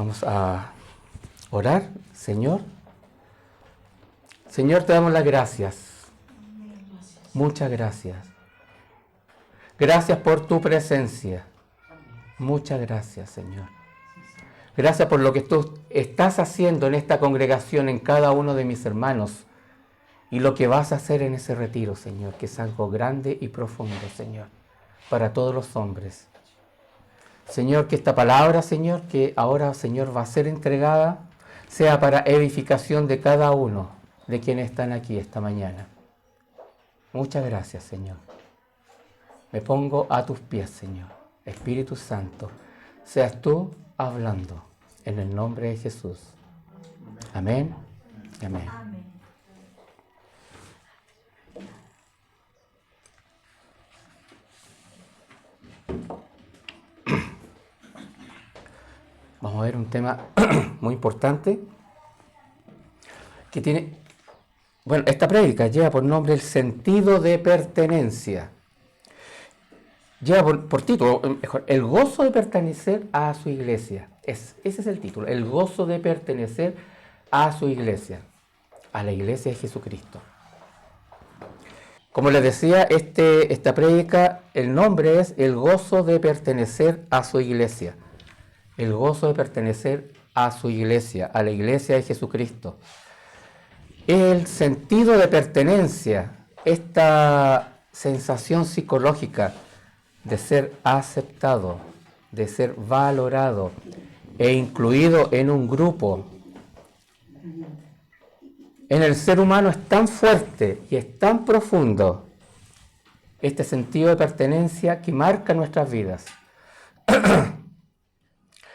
Vamos a orar. Señor, te damos las gracias. Muchas gracias. Gracias por tu presencia. Muchas gracias, Señor. Gracias por lo que tú estás haciendo en esta congregación, en cada uno de mis hermanos, y lo que vas a hacer en ese retiro, Señor, que es algo grande y profundo, Señor, para todos los hombres. Señor, que esta palabra, Señor, que ahora, Señor, va a ser entregada, sea para edificación de cada uno de quienes están aquí esta mañana. Muchas gracias, Señor. Me pongo a tus pies, Señor. Espíritu Santo, seas tú hablando en el nombre de Jesús. Amén. Amén. Vamos a ver un tema muy importante que tiene, bueno, esta prédica lleva por nombre el sentido de pertenencia. Lleva por título, mejor, el gozo de pertenecer a su iglesia. Ese es el título, el gozo de pertenecer a su iglesia, a la iglesia de Jesucristo. Como les decía, esta prédica, el nombre es el gozo de pertenecer a su iglesia. El gozo de pertenecer a su iglesia, a la iglesia de Jesucristo. El sentido de pertenencia, esta sensación psicológica de ser aceptado, de ser valorado e incluido en un grupo, en el ser humano es tan fuerte y es tan profundo este sentido de pertenencia que marca nuestras vidas.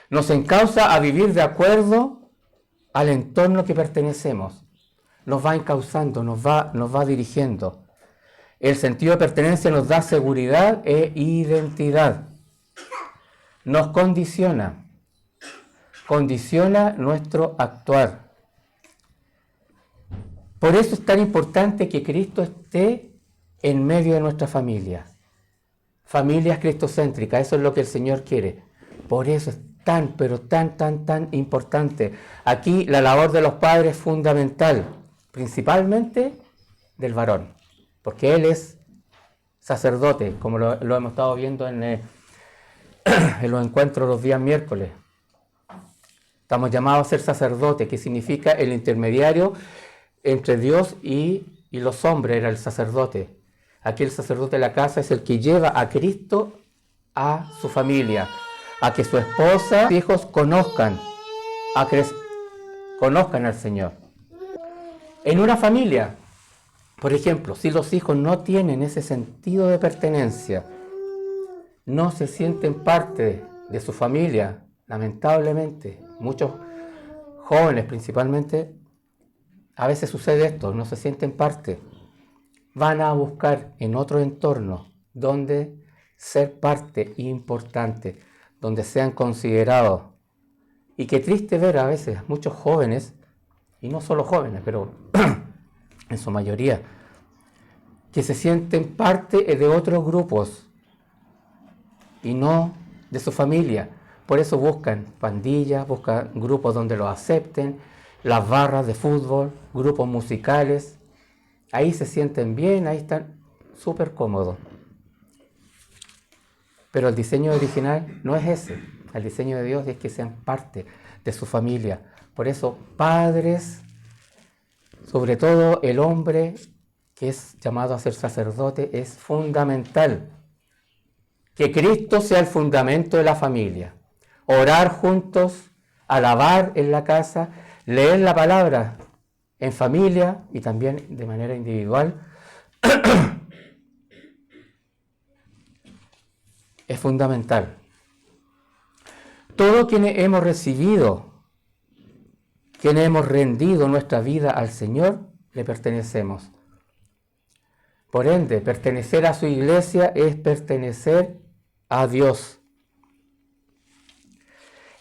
Nos encausa a vivir de acuerdo al entorno que pertenecemos. Nos va encauzando, nos va dirigiendo. El sentido de pertenencia nos da seguridad e identidad. Nos condiciona nuestro actuar. Por eso es tan importante que Cristo esté en medio de nuestra familia. Familias cristocéntricas, eso es lo que el Señor quiere. Por eso es tan importante. Aquí la labor de los padres es fundamental, principalmente del varón, porque él es sacerdote, como lo hemos estado viendo en los encuentros los días miércoles. Estamos llamados a ser sacerdotes, que significa el intermediario entre Dios y los hombres, era el sacerdote. Aquí el sacerdote de la casa es el que lleva a Cristo a su familia, a que su esposa y sus hijos conozcan al Señor. En una familia, por ejemplo, si los hijos no tienen ese sentido de pertenencia, no se sienten parte de su familia, lamentablemente, muchos jóvenes principalmente, a veces sucede esto, no se sienten parte. Van a buscar en otro entorno donde ser parte importante, donde sean considerados. Y qué triste ver a veces muchos jóvenes, y no solo jóvenes, pero en su mayoría, que se sienten parte de otros grupos y no de su familia. Por eso buscan pandillas, buscan grupos donde los acepten, las barras de fútbol, grupos musicales. Ahí se sienten bien, ahí están súper cómodos. Pero el diseño original no es ese. El diseño de Dios es que sean parte de su familia. Por eso, padres, sobre todo el hombre que es llamado a ser sacerdote, es fundamental. Que Cristo sea el fundamento de la familia. Orar juntos, alabar en la casa, leer la palabra en familia y también de manera individual. Es fundamental. Todos quienes hemos recibido, quienes hemos rendido nuestra vida al Señor, le pertenecemos. Por ende, pertenecer a su iglesia es pertenecer a Dios.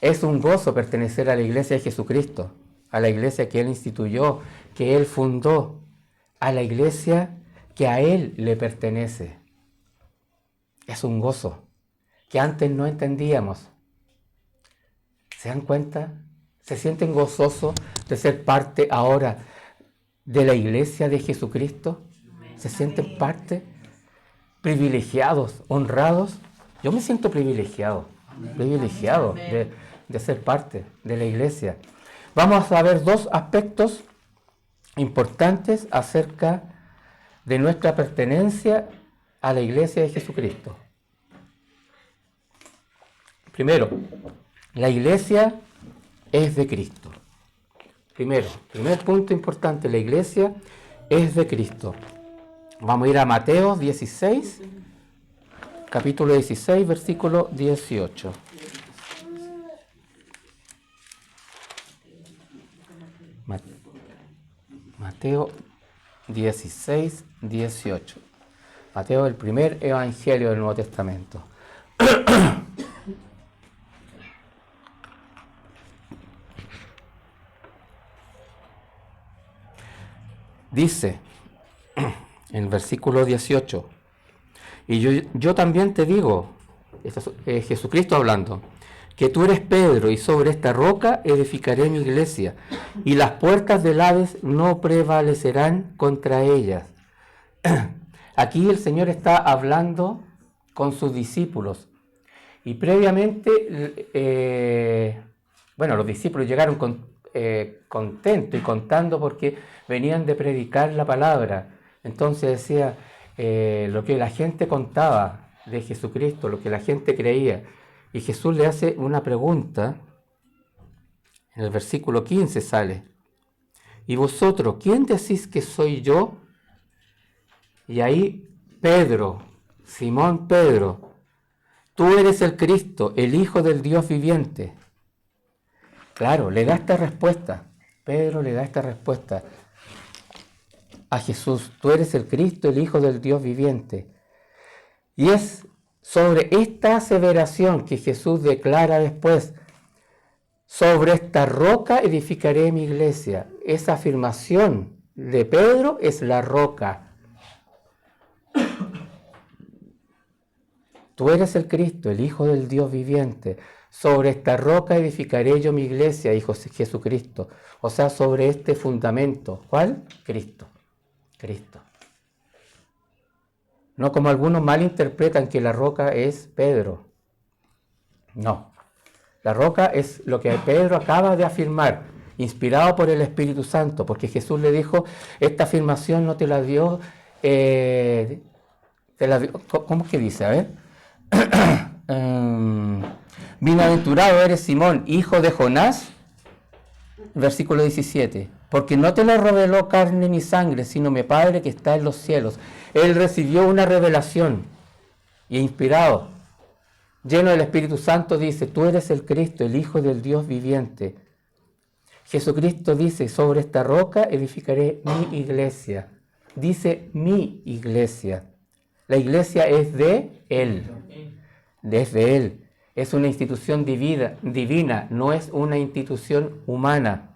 Es un gozo pertenecer a la iglesia de Jesucristo, a la iglesia que Él instituyó, que Él fundó, a la iglesia que a Él le pertenece. Es un gozo que antes no entendíamos. ¿Se dan cuenta? ¿Se sienten gozosos de ser parte ahora de la iglesia de Jesucristo? ¿Se sienten parte? Privilegiados, honrados. Yo me siento privilegiado de ser parte de la iglesia. Vamos a ver dos aspectos importantes acerca de nuestra pertenencia a la iglesia de Jesucristo. Primero, la iglesia es de Cristo. Primer punto importante, la iglesia es de Cristo. Vamos a ir a Mateo 16, capítulo 16, versículo 18. Mateo 16, 18. Mateo, el primer evangelio del Nuevo Testamento. Dice en el versículo 18, y yo también te digo, Jesucristo hablando, que tú eres Pedro, y sobre esta roca edificaré mi iglesia, y las puertas del Hades no prevalecerán contra ellas. Aquí el Señor está hablando con sus discípulos, y previamente, los discípulos llegaron contentos y contando porque venían de predicar la palabra. Entonces decía lo que la gente contaba de Jesucristo, lo que la gente creía. Y Jesús le hace una pregunta, en el versículo 15 sale, ¿y vosotros quién decís que soy yo? Y ahí Pedro, Simón Pedro, tú eres el Cristo, el Hijo del Dios viviente. Claro, le da esta respuesta. Pedro le da esta respuesta a Jesús. Tú eres el Cristo, el Hijo del Dios viviente. Y es sobre esta aseveración que Jesús declara después, sobre esta roca edificaré mi iglesia. Esa afirmación de Pedro es la roca. Tú eres el Cristo, el Hijo del Dios viviente. Sobre esta roca edificaré yo mi iglesia, dijo Jesucristo. O sea, sobre este fundamento. ¿Cuál? Cristo. Cristo. No como algunos malinterpretan que la roca es Pedro. No. La roca es lo que Pedro acaba de afirmar, inspirado por el Espíritu Santo, porque Jesús le dijo, esta afirmación no te la dio, ¿cómo es que dice? A ver. Bienaventurado eres Simón, hijo de Jonás, versículo 17, porque no te lo reveló carne ni sangre, sino mi Padre que está en los cielos. Él recibió una revelación y inspirado, lleno del Espíritu Santo, dice, tú eres el Cristo, el Hijo del Dios viviente. Jesucristo dice, sobre esta roca edificaré mi iglesia. Dice mi iglesia. La iglesia es de Él. Desde Él. Es una institución divina, no es una institución humana.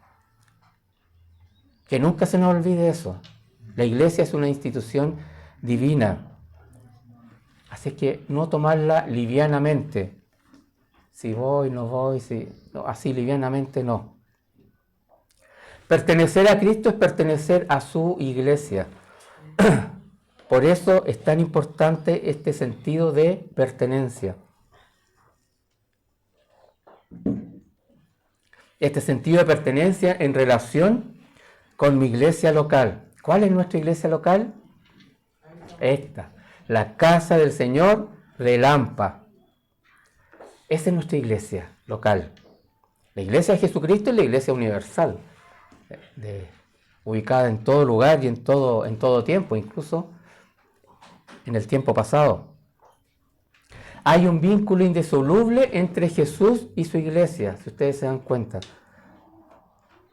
Que nunca se nos olvide eso. La iglesia es una institución divina. Así que no tomarla livianamente. Si voy, no voy, no, así livianamente no. Pertenecer a Cristo es pertenecer a su iglesia. Por eso es tan importante este sentido de pertenencia. Este sentido de pertenencia en relación con mi iglesia local. ¿Cuál es nuestra iglesia local? Esta, la casa del Señor de Lampa. Esa es nuestra iglesia local. La iglesia de Jesucristo es la iglesia universal, ubicada en todo lugar y en todo tiempo, incluso en el tiempo pasado. Hay un vínculo indisoluble entre Jesús y su iglesia, si ustedes se dan cuenta.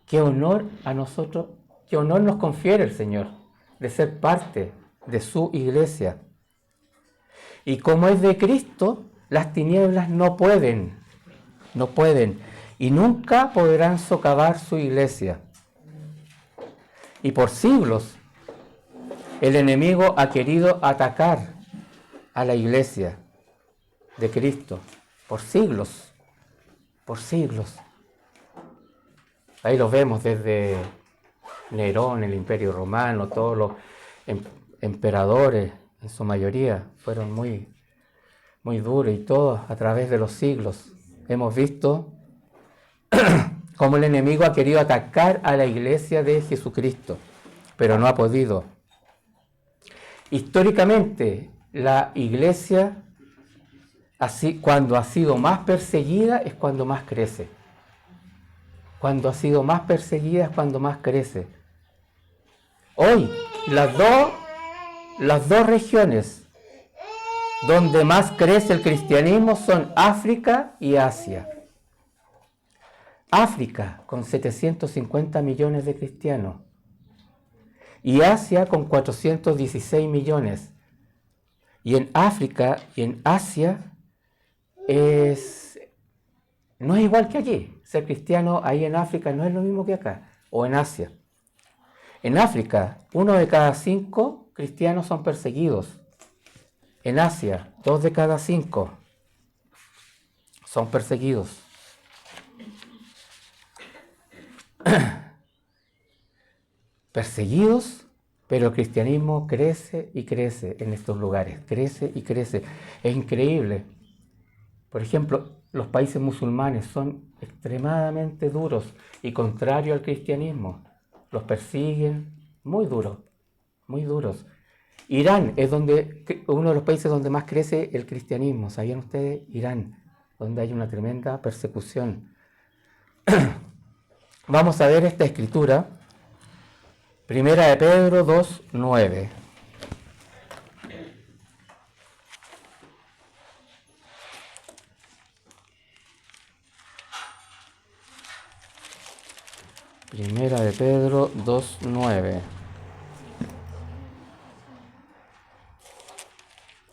Qué honor a nosotros, qué honor nos confiere el Señor de ser parte de su iglesia. Y como es de Cristo, las tinieblas no pueden y nunca podrán socavar su iglesia. Y por siglos el enemigo ha querido atacar a la iglesia de Cristo, por siglos. Ahí los vemos desde Nerón, el Imperio Romano, todos los emperadores, en su mayoría, fueron muy, muy duros, y todos a través de los siglos hemos visto cómo el enemigo ha querido atacar a la iglesia de Jesucristo, pero no ha podido. Históricamente, la iglesia, así, cuando ha sido más perseguida, es cuando más crece. Cuando ha sido más perseguida es cuando más crece. Hoy, las dos regiones donde más crece el cristianismo son África y Asia. África con 750 millones de cristianos y Asia con 416 millones. Y en África y en Asia no es igual que allí. Ser cristiano ahí en África no es lo mismo que acá, o en Asia. En África, 1 de cada 5 cristianos son perseguidos. En Asia, 2 de cada 5 son perseguidos. Perseguidos, pero el cristianismo crece y crece en estos lugares, crece y crece. Es increíble. Por ejemplo, los países musulmanes son extremadamente duros y contrarios al cristianismo. Los persiguen muy duros, muy duros. Irán es uno de los países donde más crece el cristianismo. ¿Sabían ustedes? Irán, donde hay una tremenda persecución. Vamos a ver esta escritura. Primera de Pedro 2:9. Primera de Pedro 2:9.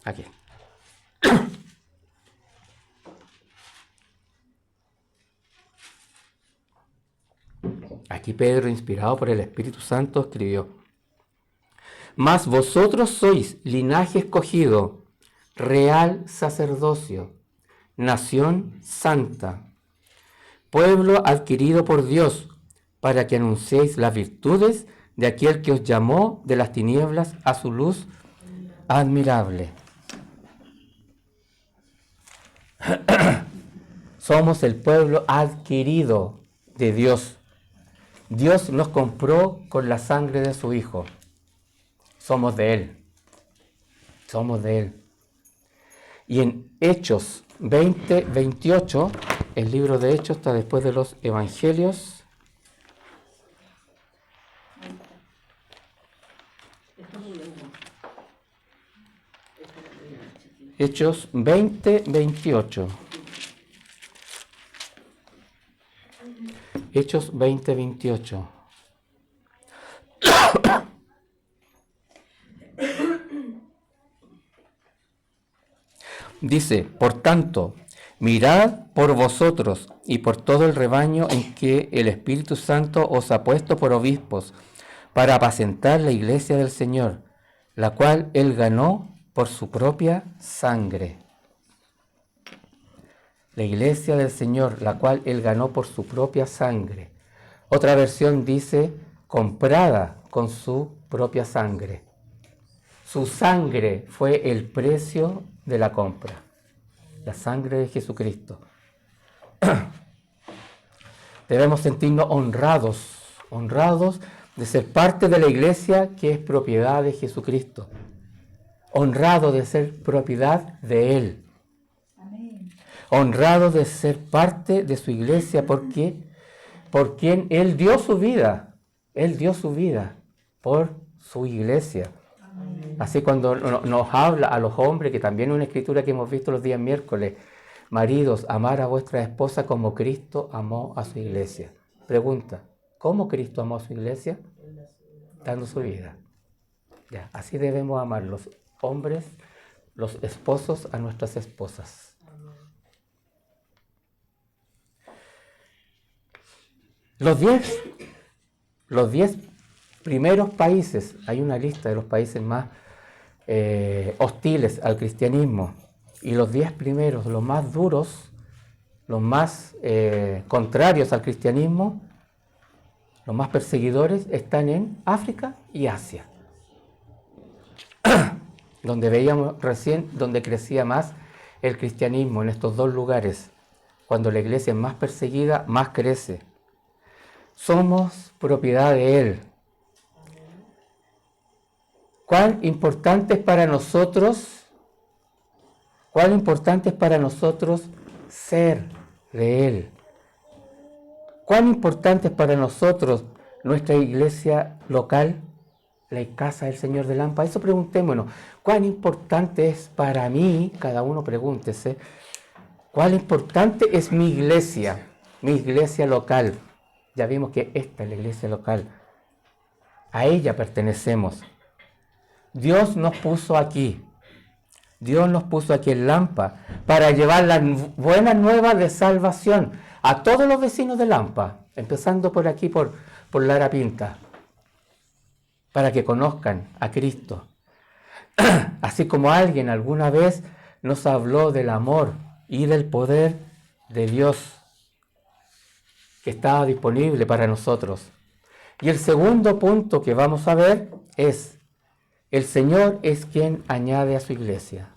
Aquí. Aquí Pedro, inspirado por el Espíritu Santo, escribió: Mas vosotros sois linaje escogido, real sacerdocio, nación santa, pueblo adquirido por Dios, para que anunciéis las virtudes de aquel que os llamó de las tinieblas a su luz admirable. Somos el pueblo adquirido de Dios. Dios nos compró con la sangre de su Hijo. Somos de Él. Somos de Él. Y en Hechos 20:28, el libro de Hechos está después de los Evangelios. Hechos 20:28. Hechos 20:28. Dice: por tanto, mirad por vosotros y por todo el rebaño en que el Espíritu Santo os ha puesto por obispos, para apacentar la iglesia del Señor, la cual Él ganó por su propia sangre. La iglesia del Señor, la cual Él ganó por su propia sangre. Otra versión dice: comprada con su propia sangre. Su sangre fue el precio de la compra. La sangre de Jesucristo. Debemos sentirnos honrados de ser parte de la iglesia que es propiedad de Jesucristo. Honrado de ser propiedad de Él. Honrado de ser parte de su iglesia porque por quien Él dio su vida. Él dio su vida por su iglesia. Así cuando nos habla a los hombres, que también es una escritura que hemos visto los días miércoles: maridos, amar a vuestra esposa como Cristo amó a su iglesia. Pregunta: ¿cómo Cristo amó a su iglesia? Dando su vida. Ya, así debemos amar los hombres, los esposos a nuestras esposas. Los 10 primeros países, hay una lista de los países más hostiles al cristianismo, y los 10 primeros, los más duros, los más contrarios al cristianismo, Los más perseguidores están en África y Asia, donde veíamos recién, donde crecía más el cristianismo, en estos dos lugares. Cuando la iglesia es más perseguida, más crece. Somos propiedad de Él. ¿Cuán importante es para nosotros ser de Él? ¿Cuán importante es para nosotros nuestra iglesia local, la casa del Señor de Lampa? Eso preguntémonos. ¿Cuán importante es para mí? Cada uno pregúntese. ¿Cuán importante es mi iglesia local? Ya vimos que esta es la iglesia local. A ella pertenecemos. Dios nos puso aquí. Dios nos puso aquí en Lampa para llevar las buenas nuevas de salvación a todos los vecinos de Lampa, empezando por aquí, por Lara Pinta, para que conozcan a Cristo. Así como alguien alguna vez nos habló del amor y del poder de Dios que estaba disponible para nosotros. Y el segundo punto que vamos a ver es: el Señor es quien añade a su iglesia.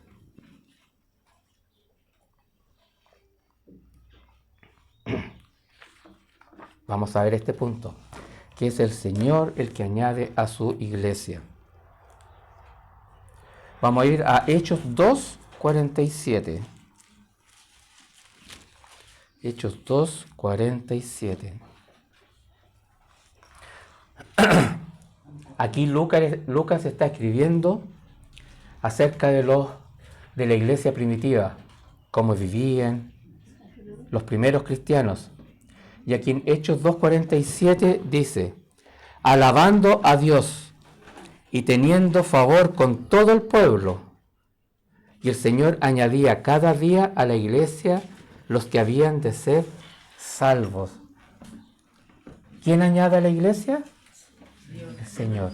Vamos a ver este punto, que es el Señor el que añade a su iglesia. Vamos a ir a Hechos 2:47. Hechos 2:47. Aquí Lucas está escribiendo acerca de la iglesia primitiva, cómo vivían los primeros cristianos. Y aquí en Hechos 2:47 dice: alabando a Dios y teniendo favor con todo el pueblo. Y el Señor añadía cada día a la iglesia los que habían de ser salvos. ¿Quién añade a la iglesia? Dios. El Señor.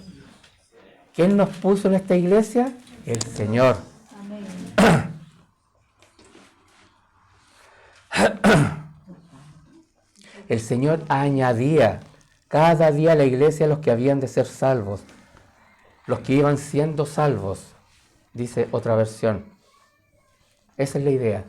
¿Quién nos puso en esta iglesia? El Señor. Amén. El Señor añadía cada día a la iglesia los que habían de ser salvos, los que iban siendo salvos, dice otra versión. Esa es la idea.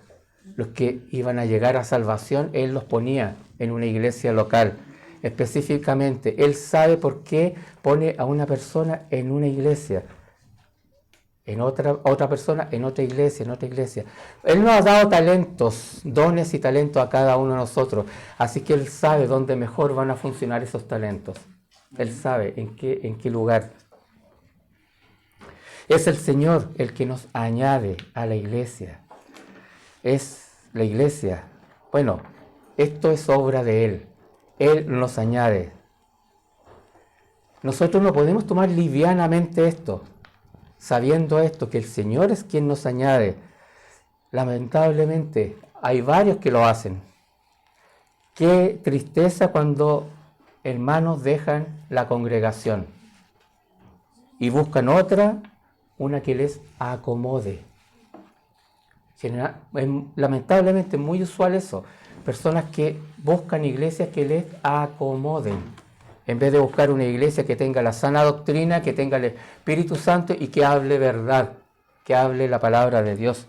Los que iban a llegar a salvación, Él los ponía en una iglesia local. Específicamente, Él sabe por qué pone a una persona en una iglesia, en otra persona en otra iglesia, Él nos ha dado talentos, dones y talentos a cada uno de nosotros. Así que Él sabe dónde mejor van a funcionar esos talentos. Él sabe en qué lugar. Es el Señor el que nos añade a la iglesia. Es la iglesia. Bueno, esto es obra de Él. Él nos añade. Nosotros no podemos tomar livianamente esto, sabiendo esto, que el Señor es quien nos añade. Lamentablemente, hay varios que lo hacen. Qué tristeza cuando hermanos dejan la congregación y buscan una que les acomode. Lamentablemente es muy usual eso. Personas que buscan iglesias que les acomoden, en vez de buscar una iglesia que tenga la sana doctrina, que tenga el Espíritu Santo y que hable verdad, que hable la palabra de Dios.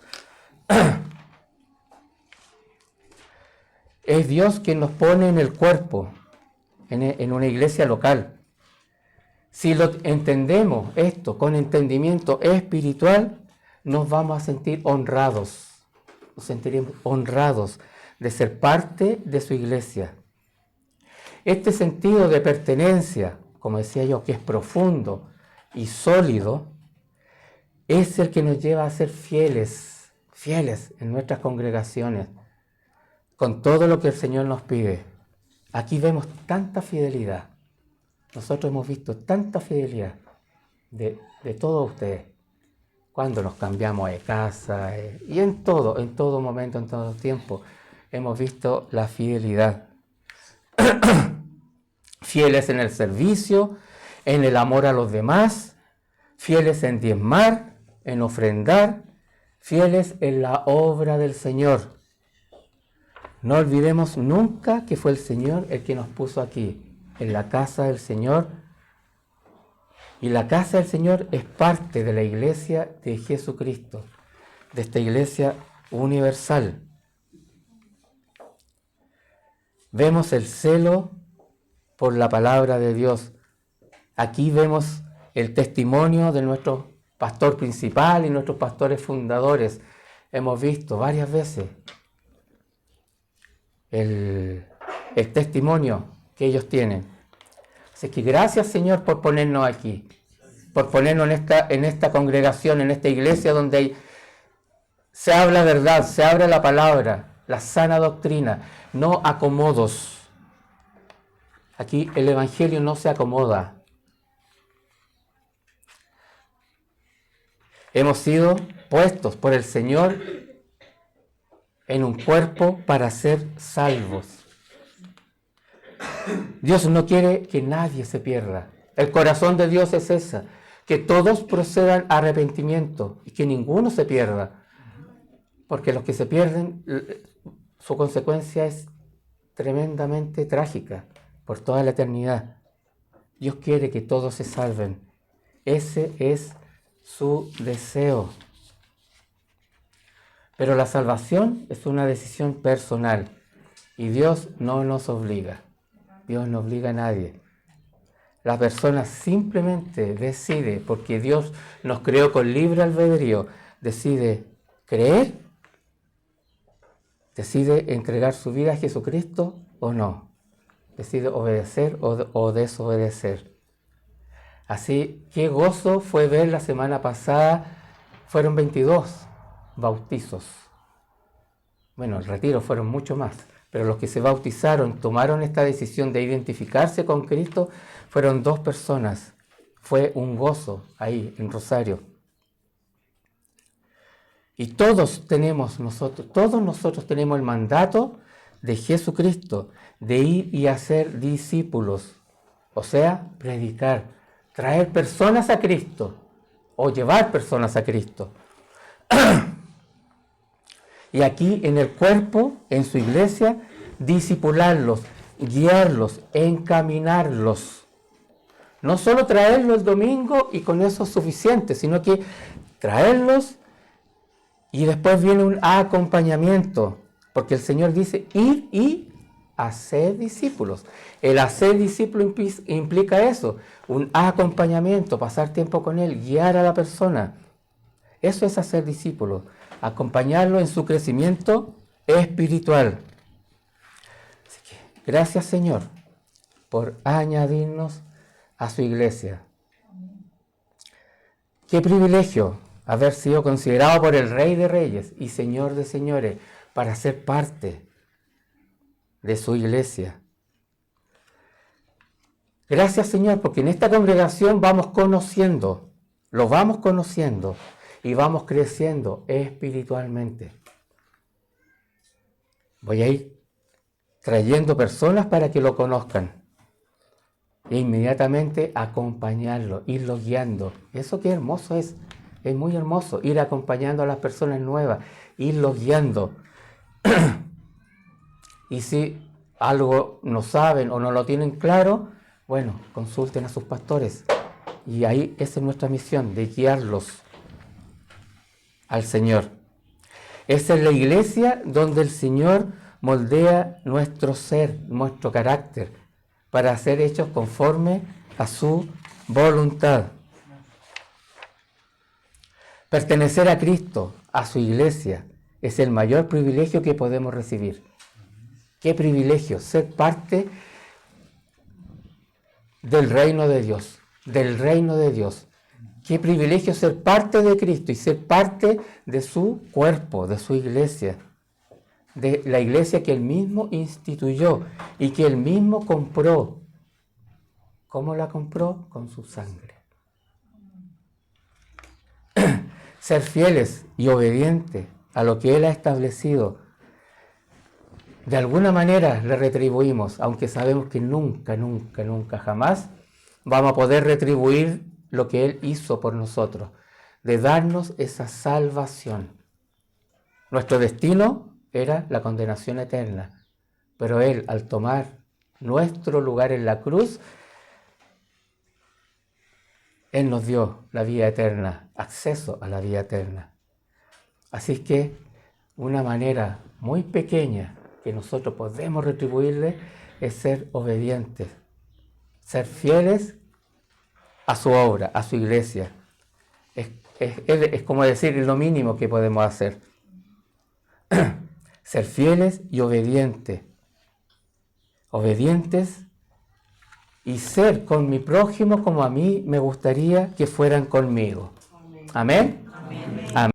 Es Dios quien nos pone en el cuerpo, en una iglesia local. Si lo entendemos esto con entendimiento espiritual, nos vamos a sentir honrados, nos sentiremos honrados de ser parte de su iglesia. Este sentido de pertenencia, como decía yo, que es profundo y sólido, es el que nos lleva a ser fieles en nuestras congregaciones, con todo lo que el Señor nos pide. Aquí vemos tanta fidelidad. Nosotros hemos visto tanta fidelidad de todos ustedes. Cuando nos cambiamos de casa y en todo momento, en todo tiempo, hemos visto la fidelidad. Fieles en el servicio, en el amor a los demás, fieles en diezmar, en ofrendar, fieles en la obra del Señor. No olvidemos nunca que fue el Señor el que nos puso aquí. en la casa del Señor. Y la casa del Señor es parte de la iglesia de Jesucristo, de esta iglesia universal. Vemos el celo por la palabra de Dios. Aquí vemos el testimonio de nuestro pastor principal y nuestros pastores fundadores. Hemos visto varias veces el testimonio que ellos tienen. Así que gracias, Señor, por ponernos aquí, por ponernos en esta congregación, en esta iglesia donde se habla verdad, se habla la palabra, la sana doctrina, no acomodos. Aquí el Evangelio no se acomoda. Hemos sido puestos por el Señor en un cuerpo para ser salvos. Dios no quiere que nadie se pierda. El corazón de Dios es ese, que todos procedan a arrepentimiento y que ninguno se pierda. Porque los que se pierden, su consecuencia es tremendamente trágica por toda la eternidad. Dios quiere que todos se salven. Ese es su deseo. Pero la salvación es una decisión personal y Dios no nos obliga. Dios no obliga a nadie. La persona simplemente decide, porque Dios nos creó con libre albedrío, decide creer, decide entregar su vida a Jesucristo o no, decide obedecer o desobedecer. Así, qué gozo fue ver la semana pasada, fueron 22 bautizos. Bueno, el retiro fueron mucho más, pero los que se bautizaron, tomaron esta decisión de identificarse con Cristo, fueron 2 personas. Fue un gozo ahí en Rosario. Y todos nosotros tenemos el mandato de Jesucristo de ir y hacer discípulos, o sea, predicar, traer personas a Cristo o llevar personas a Cristo. Y aquí en el cuerpo, en su iglesia, discipularlos, guiarlos, encaminarlos. No solo traerlos el domingo y con eso es suficiente, sino que traerlos y después viene un acompañamiento. Porque el Señor dice, ir y hacer discípulos. El hacer discípulo implica eso, un acompañamiento, pasar tiempo con Él, guiar a la persona. Eso es hacer discípulos, acompañarlo en su crecimiento espiritual. Así que, gracias, Señor, por añadirnos a su iglesia. Qué privilegio haber sido considerado por el Rey de Reyes y Señor de Señores para ser parte de su iglesia. Gracias, Señor, porque en esta congregación vamos conociendo, lo vamos conociendo y vamos creciendo espiritualmente. Voy a ir trayendo personas para que lo conozcan e inmediatamente acompañarlo, irlo guiando. Eso qué hermoso es muy hermoso, ir acompañando a las personas nuevas, irlos guiando. Y si algo no saben o no lo tienen claro, bueno, consulten a sus pastores. Y ahí esa es nuestra misión, de guiarlos al Señor. Esa es la iglesia donde el Señor moldea nuestro ser, nuestro carácter, para ser hechos conforme a su voluntad. Pertenecer a Cristo, a su iglesia, es el mayor privilegio que podemos recibir. Qué privilegio ser parte del reino de Dios, del reino de Dios. Qué privilegio ser parte de Cristo y ser parte de su cuerpo, de su iglesia, de la iglesia que Él mismo instituyó y que Él mismo compró. ¿Cómo la compró? Con su sangre. Ser fieles y obedientes a lo que Él ha establecido. De alguna manera le retribuimos, aunque sabemos que nunca, jamás vamos a poder retribuir lo que Él hizo por nosotros, de darnos esa salvación. Nuestro destino era la condenación eterna, pero Él, al tomar nuestro lugar en la cruz, Él nos dio la vida eterna, acceso a la vida eterna. Así que una manera muy pequeña que nosotros podemos retribuirle es ser obedientes, ser fieles a su obra, a su iglesia. Es como decir, es lo mínimo que podemos hacer. Ser fieles y obedientes. Obedientes y ser con mi prójimo como a mí me gustaría que fueran conmigo. Amén. Amén. Amén.